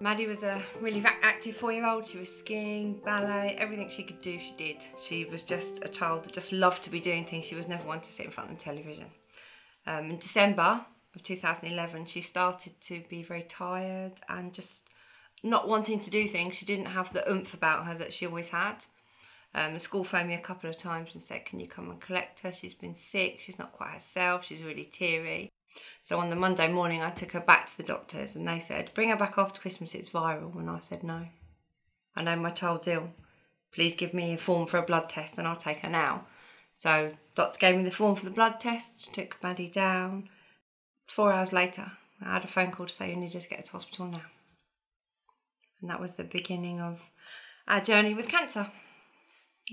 Maddie was a really active 4-year-old. She was skiing, ballet, everything she could do, she did. She was just a child that just loved to be doing things. She was never one to sit in front of the television. In December of 2011, she started to be very tired and just not wanting to do things. She didn't have the oomph about her that she always had. The school phoned me a couple of times and said, can you come and collect her? She's been sick, she's not quite herself, she's really teary. So on the Monday morning, I took her back to the doctors and they said, bring her back after Christmas, it's viral. And I said, no, I know my child's ill. Please give me a form for a blood test and I'll take her now. So doctor gave me the form for the blood test, took Maddie down. 4 hours later, I had a phone call to say, you need to just get her to hospital now. And that was the beginning of our journey with cancer,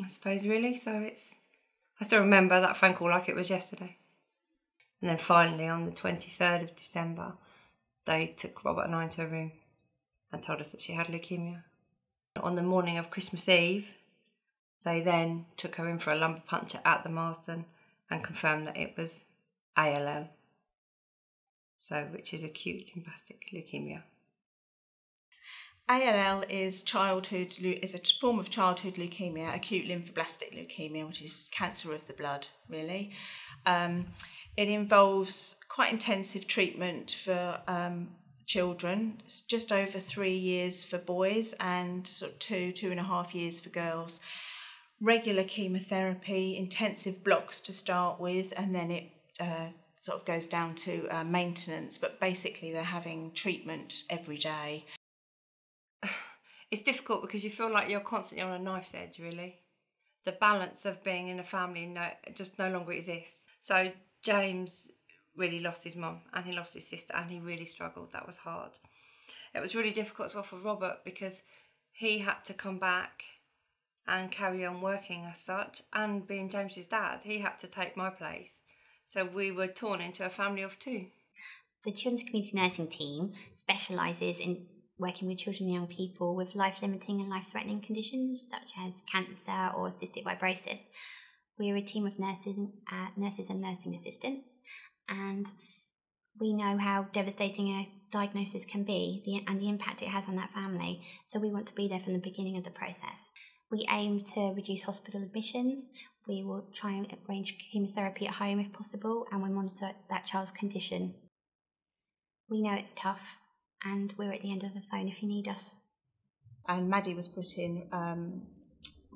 I suppose, really. So I still remember that phone call like it was yesterday. And then finally, on the 23rd of December, they took Robert and I into a room and told us that she had leukemia. On the morning of Christmas Eve, they then took her in for a lumbar puncture at the Marsden and confirmed that it was ALL, which is acute lymphoblastic leukemia. ALL is a form of childhood leukemia, acute lymphoblastic leukemia, which is cancer of the blood, really. It involves quite intensive treatment for children. It's just over 3 years for boys and sort of 2.5 years for girls. Regular chemotherapy, intensive blocks to start with, and then it sort of goes down to maintenance. But basically, they're having treatment every day. It's difficult because you feel like you're constantly on a knife's edge, really. The balance of being in a family just no longer exists. So James really lost his mum and he lost his sister and he really struggled. That was hard. It was really difficult as well for Robert because he had to come back and carry on working as such, and being James's dad, he had to take my place. So we were torn into a family of two. The Children's Community Nursing team specialises in working with children and young people with life-limiting and life-threatening conditions such as cancer or cystic fibrosis. We're a team of nurses and nursing assistants, and we know how devastating a diagnosis can be and the impact it has on that family, so we want to be there from the beginning of the process. We aim to reduce hospital admissions. We will try and arrange chemotherapy at home if possible, and we monitor that child's condition. We know it's tough, and we're at the end of the phone if you need us. And Maddie was put in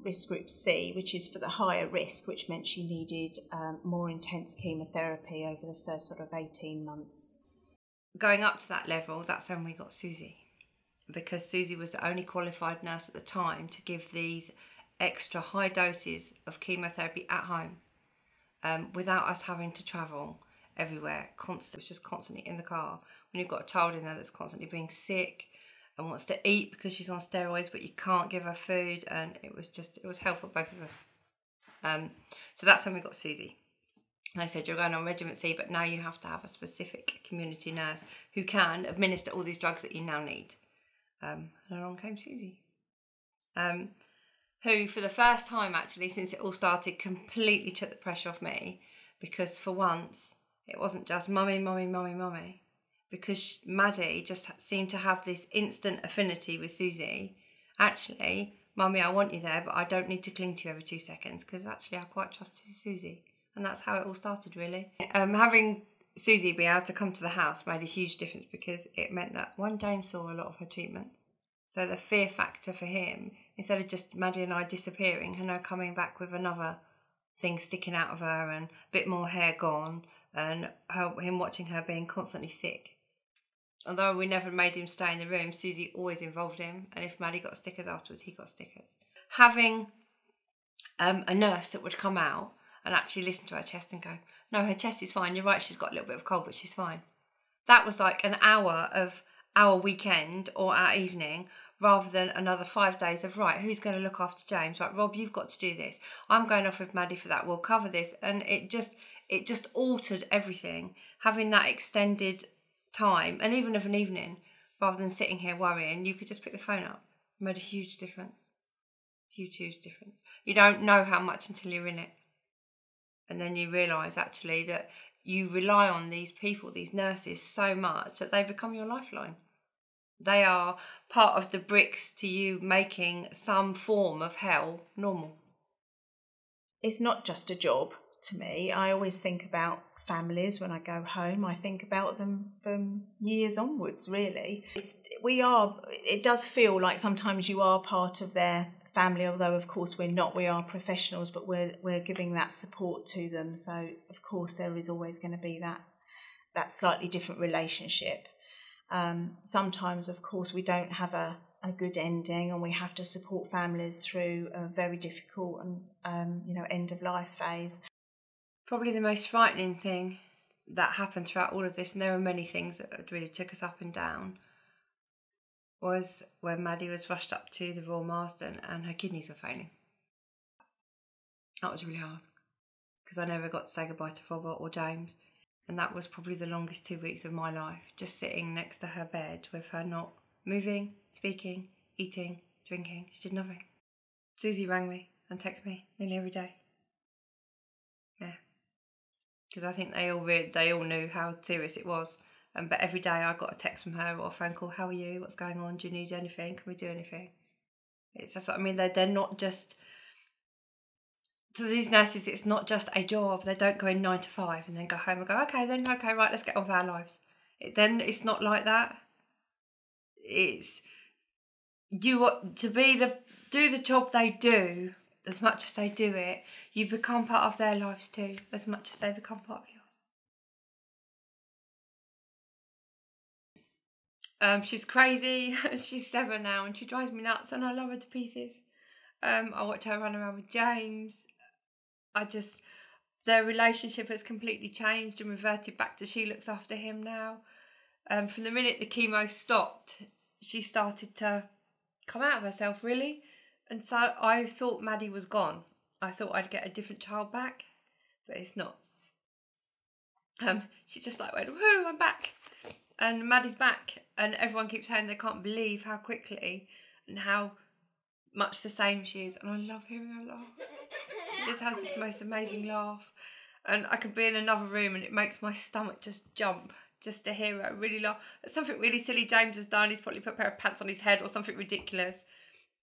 risk group C, which is for the higher risk, which meant she needed more intense chemotherapy over the first sort of 18 months. Going up to that level, that's when we got Susie, because Susie was the only qualified nurse at the time to give these extra high doses of chemotherapy at home without us having to travel everywhere, constantly. It's just constantly in the car. When you've got a child in there that's constantly being sick and wants to eat because she's on steroids, but you can't give her food, and it was hell for both of us. So that's when we got Susie. And they said, you're going on Regiment C, but now you have to have a specific community nurse who can administer all these drugs that you now need. And along came Susie, who for the first time actually since it all started completely took the pressure off me, because for once it wasn't just mummy, mummy, mummy, mummy, because Maddie just seemed to have this instant affinity with Susie. Actually, mummy, I want you there, but I don't need to cling to you every 2 seconds, because actually I quite trust Susie. And that's how it all started, really. Having Susie be able to come to the house made a huge difference, because it meant that James saw a lot of her treatments. So the fear factor for him, instead of just Maddie and I disappearing, her now coming back with another thing sticking out of her and a bit more hair gone, and him watching her being constantly sick. Although we never made him stay in the room, Susie always involved him, and if Maddie got stickers afterwards, he got stickers. Having a nurse that would come out and actually listen to her chest and go, no, her chest is fine, you're right, she's got a little bit of cold, but she's fine. That was like an hour of our weekend or our evening, rather than another 5 days of, right, who's going to look after James? Right, Rob, you've got to do this. I'm going off with Maddie for that. We'll cover this. And it just altered everything, having that extended time, and even of an evening, rather than sitting here worrying, you could just pick the phone up. It made a huge difference. Huge difference. You don't know how much until you're in it. And then you realise actually that you rely on these people, these nurses, so much that they become your lifeline. They are part of the bricks to you making some form of hell normal. It's not just a job to me. I always think about families when I go home. I think about them from years onwards, really. It does feel like sometimes you are part of their family, although of course we're not. We are professionals, but we're giving that support to them. So of course there is always going to be that slightly different relationship. Sometimes, of course, we don't have a good ending, and we have to support families through a very difficult and end of life phase. Probably the most frightening thing that happened throughout all of this, and there were many things that really took us up and down, was when Maddie was rushed up to the Royal Marsden and her kidneys were failing. That was really hard because I never got to say goodbye to Robert or James. And that was probably the longest 2 weeks of my life, just sitting next to her bed with her not moving, speaking, eating, drinking. She did nothing. Susie rang me and texted me nearly every day. Yeah. Because I think they all knew how serious it was. But every day I got a text from her or a phone call. How are you? What's going on? Do you need anything? Can we do anything? That's what I mean. They're not just... To these nurses, it's not just a job. They don't go in 9 to 5 and then go home and go, okay, right, let's get on with our lives. It's not like that. It's you to do the job they do as much as they do it. You become part of their lives too, as much as they become part of yours. She's crazy. She's 7 now, and she drives me nuts, and I love her to pieces. I watch her run around with James. Their relationship has completely changed and reverted back to she looks after him now. From the minute the chemo stopped, she started to come out of herself, really. And so I thought Maddie was gone. I thought I'd get a different child back, but it's not. She just went, whoo, I'm back. And Maddie's back. And everyone keeps saying they can't believe how quickly and how much the same she is. And I love hearing her laugh. She just has this most amazing laugh, and I could be in another room and it makes my stomach just jump just to hear her really laugh. It's something really silly James has done. He's probably put a pair of pants on his head or something ridiculous,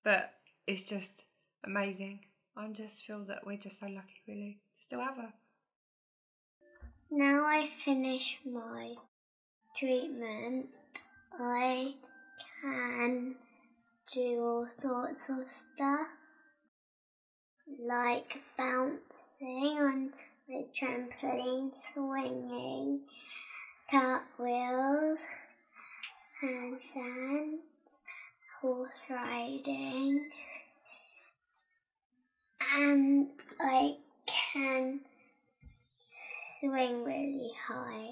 but it's just amazing. I just feel that we're just so lucky, really, to still have her. Now I finish my treatment, I can do all sorts of stuff, like bouncing on the trampoline, swinging, cartwheels, handstands, horse riding, and I can swing really high.